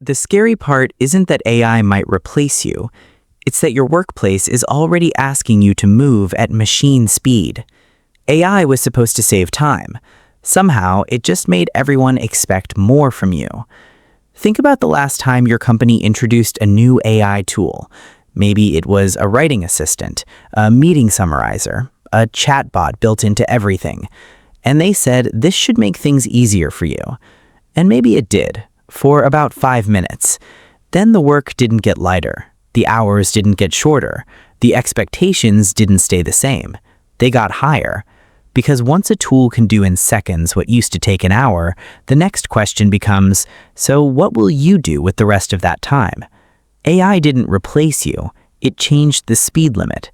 The scary part isn't that AI might replace you, it's that your workplace is already asking you to move at machine speed. AI was supposed to save time. Somehow, it just made everyone expect more from you. Think about the last time your company introduced a new AI tool. Maybe it was a writing assistant, a meeting summarizer, a chatbot built into everything. And they said this should make things easier for you. And maybe it did, for about 5 minutes. Then the work didn't get lighter. The hours didn't get shorter. The expectations didn't stay the same. They got higher. Because once a tool can do in seconds what used to take an hour, the next question becomes, so what will you do with the rest of that time? AI didn't replace you. It changed the speed limit.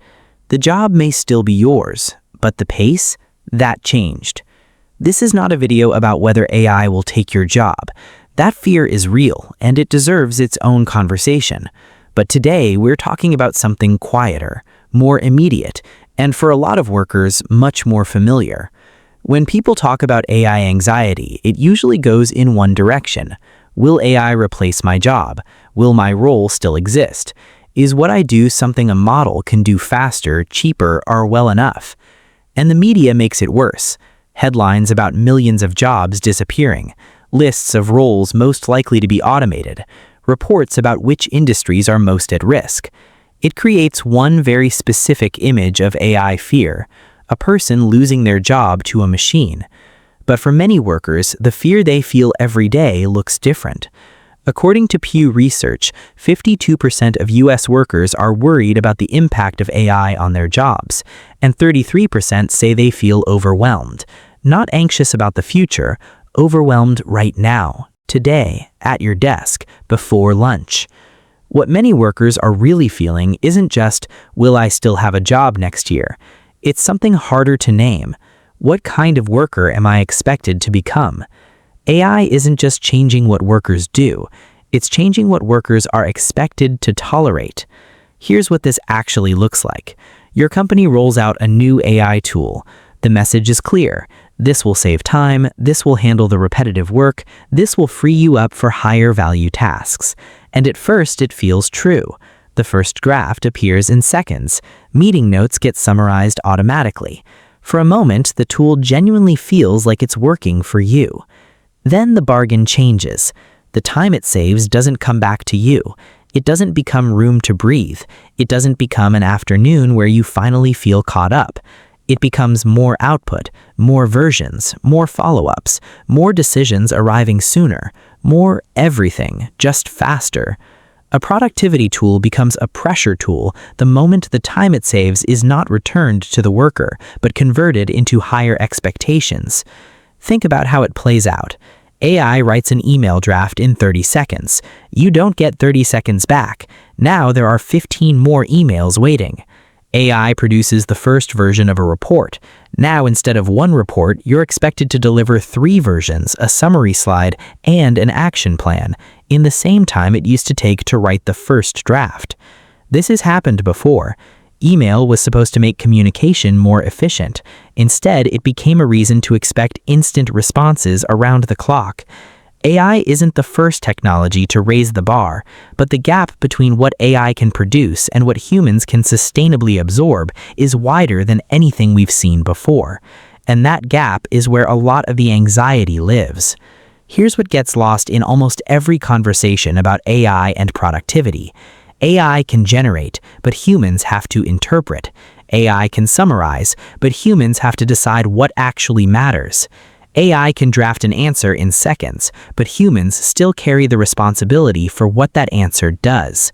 The job may still be yours, but the pace? That changed. This is not a video about whether AI will take your job. That fear is real, and it deserves its own conversation. But today, we're talking about something quieter, more immediate, and for a lot of workers, much more familiar. When people talk about AI anxiety, it usually goes in one direction. Will AI replace my job? Will my role still exist? Is what I do something a model can do faster, cheaper, or well enough? And the media makes it worse. Headlines about millions of jobs disappearing, lists of roles most likely to be automated, reports about which industries are most at risk. It creates one very specific image of AI fear, a person losing their job to a machine. But for many workers, the fear they feel every day looks different. According to Pew Research, 52% of U.S. workers are worried about the impact of AI on their jobs, and 33% say they feel overwhelmed, not anxious about the future, overwhelmed right now, today, at your desk, before lunch. What many workers are really feeling isn't just, will I still have a job next year? It's something harder to name. What kind of worker am I expected to become? AI isn't just changing what workers do, it's changing what workers are expected to tolerate. Here's what this actually looks like. Your company rolls out a new AI tool. The message is clear. This will save time, this will handle the repetitive work, this will free you up for higher value tasks. And at first it feels true. The first draft appears in seconds. Meeting notes get summarized automatically. For a moment, the tool genuinely feels like it's working for you. Then the bargain changes. The time it saves doesn't come back to you. It doesn't become room to breathe. It doesn't become an afternoon where you finally feel caught up. It becomes more output, more versions, more follow-ups, more decisions arriving sooner, more everything, just faster. A productivity tool becomes a pressure tool the moment the time it saves is not returned to the worker, but converted into higher expectations. Think about how it plays out. AI writes an email draft in 30 seconds. You don't get 30 seconds back. Now there are 15 more emails waiting. AI produces the first version of a report. Now, instead of one report, you're expected to deliver 3 versions, a summary slide, and an action plan, in the same time it used to take to write the first draft. This has happened before. Email was supposed to make communication more efficient. Instead, it became a reason to expect instant responses around the clock. AI isn't the first technology to raise the bar, but the gap between what AI can produce and what humans can sustainably absorb is wider than anything we've seen before. And that gap is where a lot of the anxiety lives. Here's what gets lost in almost every conversation about AI and productivity. AI can generate, but humans have to interpret. AI can summarize, but humans have to decide what actually matters. AI can draft an answer in seconds, but humans still carry the responsibility for what that answer does.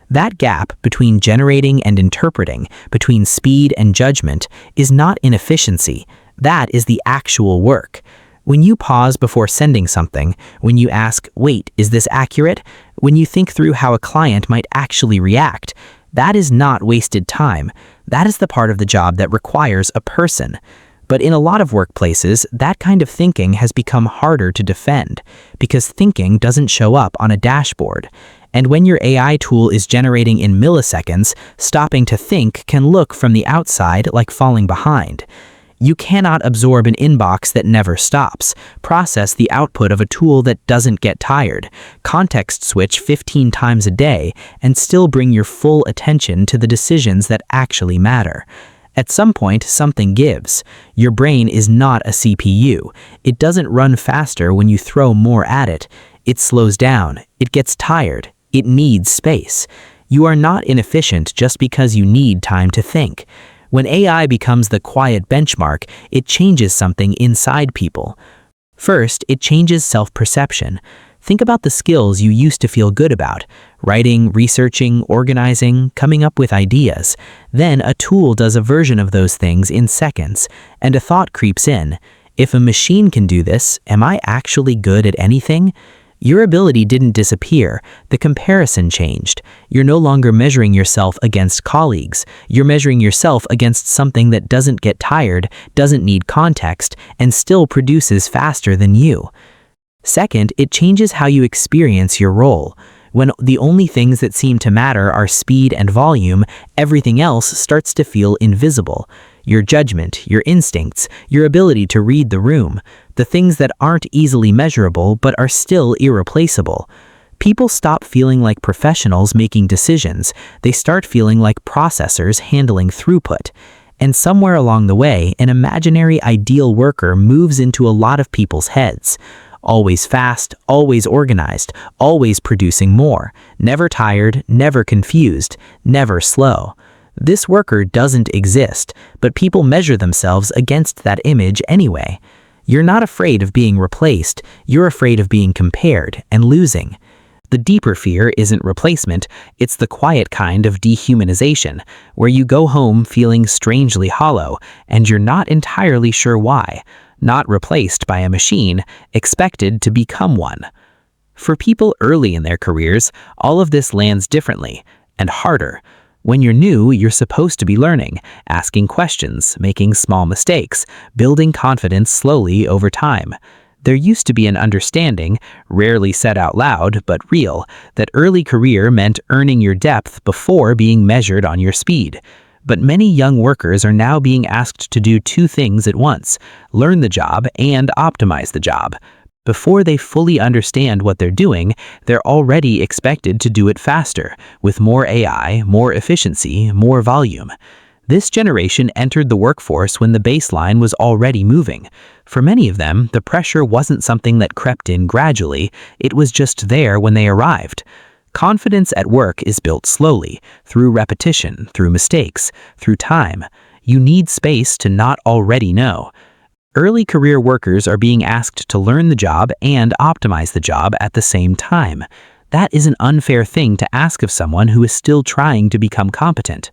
That gap between generating and interpreting, between speed and judgment, is not inefficiency. That is the actual work. When you pause before sending something, when you ask, wait, is this accurate? When you think through how a client might actually react, that is not wasted time. That is the part of the job that requires a person. But in a lot of workplaces, that kind of thinking has become harder to defend because thinking doesn't show up on a dashboard. And when your AI tool is generating in milliseconds, stopping to think can look from the outside like falling behind. You cannot absorb an inbox that never stops, process the output of a tool that doesn't get tired, context switch 15 times a day, and still bring your full attention to the decisions that actually matter. At some point, something gives. Your brain is not a CPU. It doesn't run faster when you throw more at it. It slows down. It gets tired. It needs space. You are not inefficient just because you need time to think. When AI becomes the quiet benchmark, it changes something inside people. First, it changes self-perception. Think about the skills you used to feel good about: writing, researching, organizing, coming up with ideas. Then a tool does a version of those things in seconds, and a thought creeps in. If a machine can do this, am I actually good at anything? Your ability didn't disappear. The comparison changed. You're no longer measuring yourself against colleagues. You're measuring yourself against something that doesn't get tired, doesn't need context, and still produces faster than you. Second, it changes how you experience your role. When the only things that seem to matter are speed and volume, everything else starts to feel invisible. Your judgment, your instincts, your ability to read the room, the things that aren't easily measurable but are still irreplaceable. People stop feeling like professionals making decisions. They start feeling like processors handling throughput. And somewhere along the way, an imaginary ideal worker moves into a lot of people's heads. Always fast, always organized, always producing more, never tired, never confused, never slow. This worker doesn't exist, but people measure themselves against that image anyway. You're not afraid of being replaced, you're afraid of being compared and losing. The deeper fear isn't replacement, it's the quiet kind of dehumanization, where you go home feeling strangely hollow, and you're not entirely sure why. Not replaced by a machine, expected to become one. For people early in their careers, all of this lands differently and harder. When you're new, you're supposed to be learning, asking questions, making small mistakes, building confidence slowly over time. There used to be an understanding, rarely said out loud but real, that early career meant earning your depth before being measured on your speed. But many young workers are now being asked to do two things at once: learn the job and optimize the job. Before they fully understand what they're doing, they're already expected to do it faster, with more AI, more efficiency, more volume. This generation entered the workforce when the baseline was already moving. For many of them, the pressure wasn't something that crept in gradually, it was just there when they arrived. Confidence at work is built slowly, through repetition, through mistakes, through time. You need space to not already know. Early career workers are being asked to learn the job and optimize the job at the same time. That is an unfair thing to ask of someone who is still trying to become competent.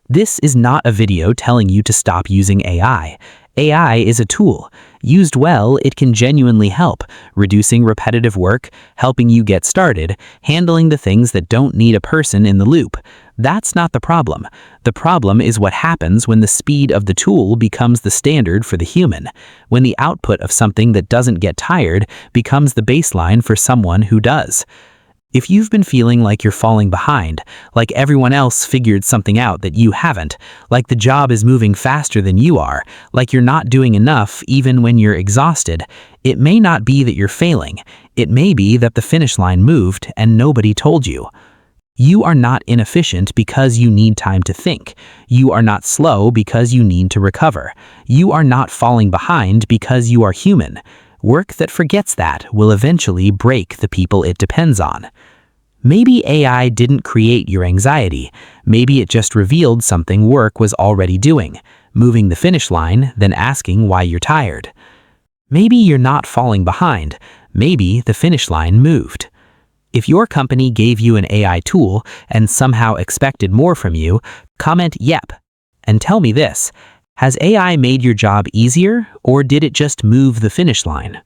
This is not a video telling you to stop using AI. AI is a tool. Used well, it can genuinely help, reducing repetitive work, helping you get started, handling the things that don't need a person in the loop. That's not the problem. The problem is what happens when the speed of the tool becomes the standard for the human, when the output of something that doesn't get tired becomes the baseline for someone who does. If you've been feeling like you're falling behind, like everyone else figured something out that you haven't, like the job is moving faster than you are, like you're not doing enough even when you're exhausted, it may not be that you're failing. It may be that the finish line moved and nobody told you. You are not inefficient because you need time to think. You are not slow because you need to recover. You are not falling behind because you are human. Work that forgets that will eventually break the people it depends on. Maybe AI didn't create your anxiety. Maybe it just revealed something work was already doing, moving the finish line, then asking why you're tired. Maybe you're not falling behind. Maybe the finish line moved. If your company gave you an AI tool and somehow expected more from you, comment "Yep" and tell me this: has AI made your job easier, or did it just move the finish line?